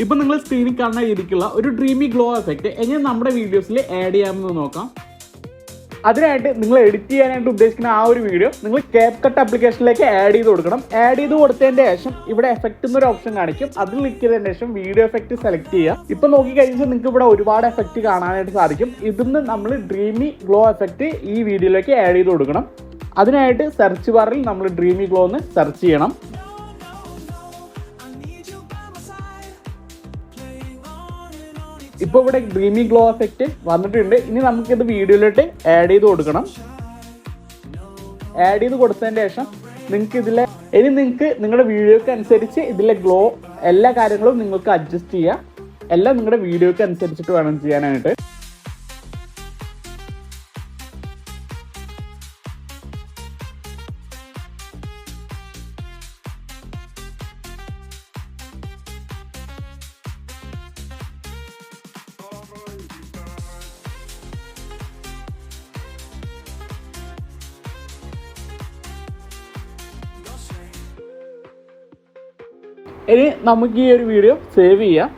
ഇപ്പൊ നിങ്ങൾ സ്ക്രീനിൽ കാണുന്ന രീതിക്കുള്ള ഒരു ഡ്രീമി ഗ്ലോ എഫക്റ്റ് എങ്ങനെ നമ്മുടെ വീഡിയോസിൽ ആഡ് ചെയ്യാമെന്ന് നോക്കാം. അതിനായിട്ട് നിങ്ങൾ എഡിറ്റ് ചെയ്യാനായിട്ട് ഉദ്ദേശിക്കുന്ന ആ ഒരു വീഡിയോ നിങ്ങൾ CapCut ആപ്ലിക്കേഷനിലേക്ക് ആഡ് ചെയ്ത് കൊടുക്കണം. ആഡ് ചെയ്ത് കൊടുത്തതിന്റെ ശേഷം ഇവിടെ എഫക്റ്റ് എന്നൊരു ഓപ്ഷൻ കാണിക്കും. അതിൽ ക്ലിക്ക് ചെയ്തതിന് ശേഷം വീഡിയോ എഫക്റ്റ് സെലക്ട് ചെയ്യുക. ഇപ്പൊ നോക്കി കഴിഞ്ഞാൽ നിങ്ങൾക്ക് ഇവിടെ ഒരുപാട് എഫക്റ്റ് കാണാനായിട്ട് സാധിക്കും. ഇതിന്ന് നമ്മൾ ഡ്രീമി ഗ്ലോ എഫക്റ്റ് ഈ വീഡിയോയിലേക്ക് ആഡ് ചെയ്ത് കൊടുക്കണം. അതിനായിട്ട് സെർച്ച് ബാറിൽ നമ്മൾ ഡ്രീമി ഗ്ലോ എന്ന് സെർച്ച് ചെയ്യണം. ഇപ്പോൾ ഇവിടെ ഡ്രീമി ഗ്ലോ എഫക്റ്റ് വന്നിട്ടുണ്ട്. ഇനി നമുക്കിത് വീഡിയോയിലോട്ട് ആഡ് ചെയ്ത് കൊടുക്കണം. ആഡ് ചെയ്ത് കൊടുത്തതിന് ശേഷം നിങ്ങൾക്ക് നിങ്ങളുടെ വീഡിയോക്ക് അനുസരിച്ച് ഇതിലെ ഗ്ലോ എല്ലാ കാര്യങ്ങളും നിങ്ങൾക്ക് അഡ്ജസ്റ്റ് ചെയ്യാം. എല്ലാം നിങ്ങളുടെ വീഡിയോക്ക് അനുസരിച്ചിട്ട് വേണം ചെയ്യാനായിട്ട്. ഇനി നമുക്ക് ഈ ഒരു വീഡിയോ സേവ് ചെയ്യാം.